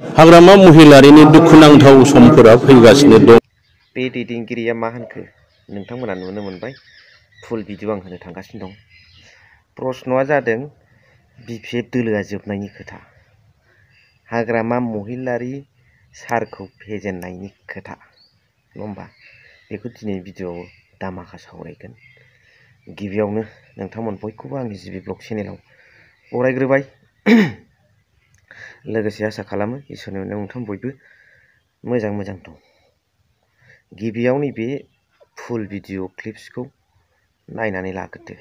हाग्रामा महिलारिनि दुखुनांथाव समफोरा फैगासिनो दं। बे दैदेनगिरिया मा होनखो नोंथांमोना नुनो मोनबाय। फुल भिडिअ आं होनो थांगासिनो दं। प्रश्नआ जादों बिपिएफ दोलोआ जोबनायनि खोथा, हाग्रामा महिलारि सारखौ फेजेननायनि खोथा, नङा होमबा? बेखौ दिनैनि भिडिअआव दामाखा सावरायगोन। गिबियावनो नोंथांमोन बयखौबो आंनि जिबि ब्लग चेनेलाव बरायग्रोबाय। लोगोसे आसा खालामो इसोरनि अननायाव नोंथां बयबो मोजां दं। गिबियाव नैबे फुल भिडिअ क्लिप्सखौ नायनानै लाग्रोदो।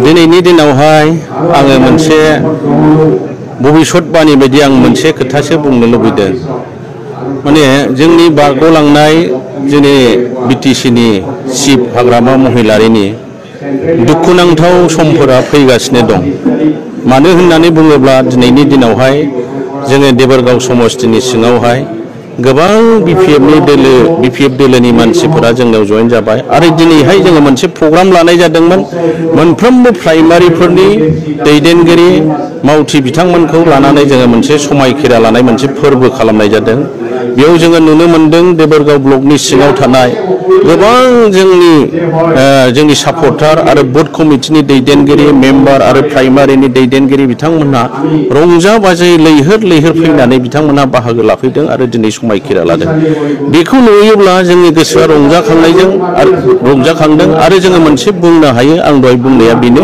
दिनैनि दिनावहाय आङो मोनसे भबिष्यतबाणी बायदि आं मोनसे खोथासो बुंनो लुबैदों। माने जोंनि बारग'लांनाय जोंनि बिटिसिनि चिफ हाग्रामा महिलारिनि दुखुनांथाव समफोरा फैगासिनो दं। मानो होननानै बुङोब्ला दिनैनि दिनावहाय जोङो देबोरगाव समस्तिनि सिङावहाय गोबां बिपिएफ दोलोनि मानसिफोरा जोंनाव जयेन जाबाय आरो दिनैहाय जोङो मोनसे प्रग्राम लानाय जादोंमोन। मोनफ्रोमबो प्राइमारिफोरनि दैदेनगिरि मावथि बिथांमोनखौ लानानै जोङो मोनसे समायखिरा लानाय मोनसे फोरबो खालामनाय जादों। बेयाव जोङो नुनो मोनदों देबोरगाव ब्लकनि सिङाव थानाय गोबां जोंनि सापर्टार आरो बुथ कमिटिनि दैदेनगिरि मेम्बार आरो प्राइमारिनि दैदेनगिरि बिथांमोनहा रंजा बाजायै लैहोर फैनानै बिथांमोनहा बाहागो लाफैदों आरो दिनै समायखिरा लादों। बेखौ नुयोब्ला जोंनि गोसोआ रंजाखांदों आरो जोङो मोनसे बुंनो हायो, आं दहाय बुंनाया बेनो,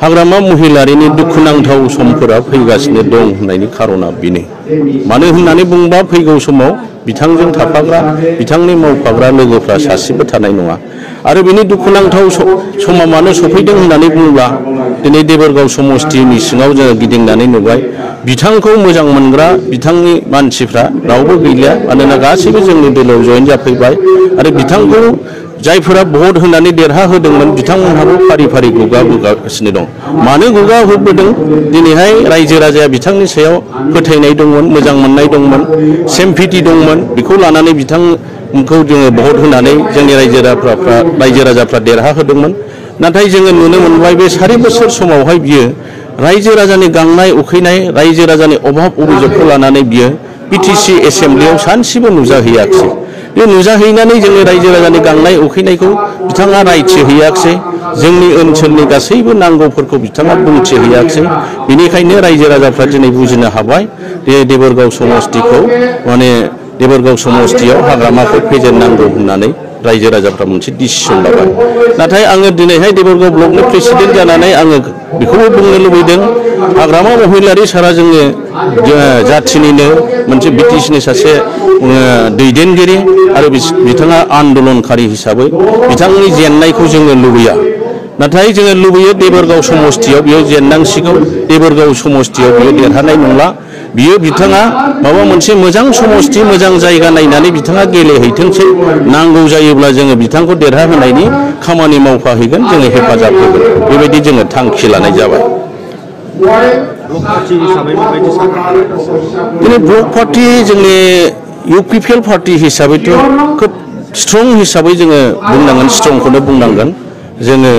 हाग्रामा महिलारिनि दुखुनांथाव समफोरा फैगासिनो दं होननायनि खार'ना बेनो। मानो होननानै बुंबा फैगौ समाव बिथांजों थाफाग्रा बिथांनि मावफाग्रा लोगोफ्रा सासेबो थानाय नङा। आरो बिनि दुखुनांथाव समा मानो सफैदों होननानै बुङोब्ला दिनै देबोरगाव समस्तिनि सिङाव जोङो गिदिंनानै नुबाय बिथांखौ मोजां मोनग्रा बिथांनि मानसिफ्रा रावबो गैलिया। मानोना गासैबो जोंनि दोलोआव जयेन जाफैबाय आरो बिथांखौ जायफोरा भट होनानै देरहाहोदोंमोन बिथांमोनहाबो फारि गुगाबोगासिनो दं। मानो गुगाहोबोदों? दिनैहाय रायजो राजाया बिथांनि सायाव फोथायनाय दंमोन, मोजां मोननाय दंमोन, सेम्पिटि दंमोन। बेखौ लानानै बिथांखौ जोङो भट होनानै जोंनि रायजो राजाफ्रा देरहाहोदोंमोन। नाथाय जोङो नुनो मोनबाय बे 4 बोसोर समावहाय बियो रायजो राजानि गांनाय उखैनाय, रायजो राजानि अभाब अभिजोगखौ लानानै बियो बिटिसि एसेम्ब्लियाव सानसेबो नुजाहैयाखिसै। बे नुजाहैनानै जोंनि रायजो राजानि गांनाय उखैनायखौ बिथाङा रायथिहैयाखिसै। जोंनि ओनसोलनि गासैबो नांगौफोरखौ बिथाङा बुंथिहैयाखिसै। बेनिखायनो रायजो राजाफ्रा दिनै बुजिनो हाबाय जे देबोरगाव समस्तियाव हाग्रामाखौ फेजेननांगौ होननानै रायजो राजाफ्रा मोनसे डिसिसन लाबाय। नाथाय आङो दिनैहाय देबोरगाव ब्लकनि प्रेसिडेन्ट जानानै आङो बेखौबो बुंनो लुबैदों, हाग्रामा महिलारि सारा जोंनि जाथिनिनो मोनसे बिटिसिनि सासे दैदेनगिरि आरो बिथाङा आन्दलनकारि हिसाबै बिथांनि जेननायखौ जोङो लुबैया। नाथाय जोङो लुबैयो देबोरगाव समस्तियाव बियो जेननांसिगौ। देबोरगाव समस्तियाव बियो देरहानाय नंला। बिथाङा माबा मोनसे मोजां समस्ति, मोजां जायगा नायनानै बिथाङा गेलेहैथोंसै। नांगौ जायोब्ला जोङो बिथांखौ देरहाहोनायनि खामानि मावफाहैगोन, जोङो हेफाजाब होगोन। बेबायदि जोङो थांखि लानाय जाबाय। ब्लक पार्टी हिसाबै माबायदि सापर्ट खालामगासिनो? दिनै ब्लक पार्टी जोंनि इउपिपिएल पार्टी हिसाबैथ' खोब स्ट्रं हिसाबै जोङो बुंनांगोन, स्ट्रंखौनो बुंनांगोन। जोङो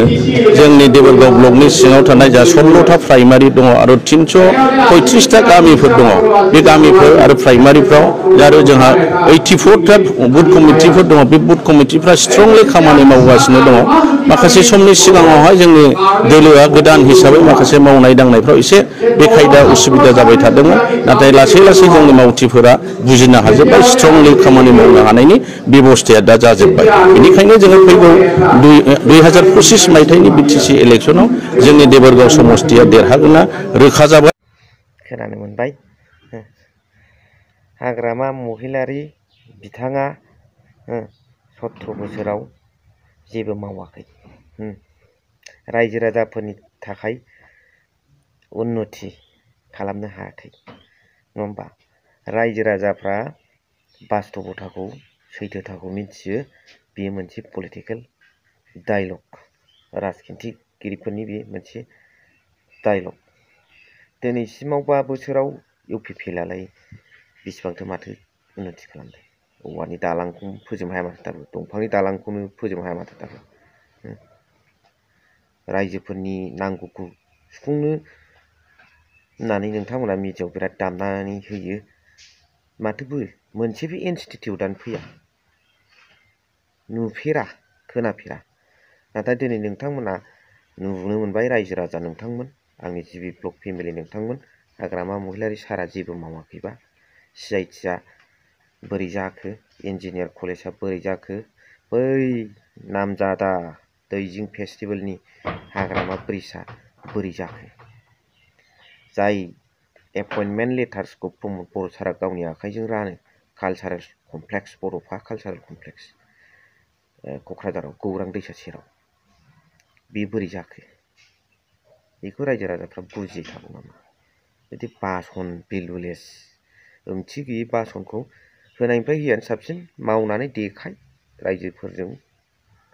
जोंनि देबोरगाव ब्लकनि सिङाव थानाय जा 16टा प्राइमारि दङ आरो 335टा गामिफोर दङ। बे गामिफोर आरो प्राइमारिफ्राव आरो जोंहा 84टा बुथ कमिटिफोर दङ। बे बुथ कमिटिफ्रा स्ट्रंलि खामानि मावगासिनो दङ। माखासे समनि सिगाङावहाय जोंनि दोलोआ गोदान हिसाबै माखासे मावनाय दांनायफ्राव एसे बेखायदा उसुबिदा जाबाय थादोंमोन। नाथाय लासै जोंनि मावथिफोरा बुजिनो हाजोब्बाय, स्ट्रंलि खामानि मावनो हानायनि बेबस्थाया दा जाजोब्बाय। बेनिखायनो जोङो फैगौ 2025 मायथाइनि बिटिसि इलेक्सनाव जोंनि देबोरगाव समस्तिया देरहागोना रोखा जाबाय। खोनानो मोनबाय हाग्रामा महिलारि बिथाङा 17 बोसोराव जेबो मावाखै, रायजो राजाफोरनि थाखाय उन्नति खालामनो हायाखै, नङा होमबा? रायजो राजाफ्रा बास्तबताखौ, सैथोथाखौ मिथियो। बेयो मोनसे पलिटिकेल डायलग, राजखान्थिगिरिफोरनि बे मोनसे डायलग। दिनैसिमाव 5 बोसोराव इउपिपिएलआलाय बेसेबांथो माथो उन्नति खालामदों? औवानि दालांखौ फोजोबनो हाया माथो दाबो, दंफांनि दालांखौनो फोजोबनो हाया माथो दाबो। रायजोफोरनि नांगौखौ सुफुंनो होननानै नोंथांमोना मिडियाआव बिराद दामनानै होयो। माथोबो मोनसेबो इनस्टिटिउटआनो फैया, नुफेरा खोनाफेरा। नाथाय दिनै नोंथांमोना नुनो मोनबाय, रायजो राजा नोंथांमोन, आंनि जिबि ब्लक फेमिलि नोंथांमोन, हाग्रामा महिलारि सारा जेबो मावाखैबा CITआ बोरै जाखो, इन्जिनियार कलेजआ बोरै जाखो, बै नामजादा दैजिं फेस्टिभेलनि हाग्रामा ब्रिजआ बोरै जाखो, जाय एपइन्टमेन्ट लेटार्सखौ प्रमद बर' सारा गावनि आखाइजों रानो, कालचारेल कमप्लेक्स, बड'फा कालचारेल कमप्लेक्स क'क्राझाराव गौरां दैसा सेराव, बे बोरै जाखो बेखौ रायजो राजाफ्रा बुजिखागौ नामा? बिदि बासन भेलुलेस ओंथि गैयै बासनखौ होनायनिफ्राय होयैआनो साबसिन। मावनानै देखाय, रायजोफोरजों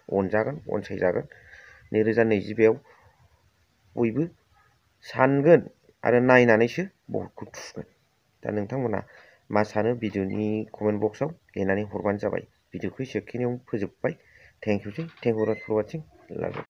अनजागोन, अनसायजागोन। 2022आव बयबो सानगोन आरो नायनानैसो भटखौ थुगोन। दा नोंथांमोना मा सानो भिडिअनि कमेन्ट बक्सआव लिरनानै हरबानो जाबाय। भिडिअखौ एसेखिनियाव फोजोबबाय। थेंक इउसै, थेंक इउ फर वाचिं।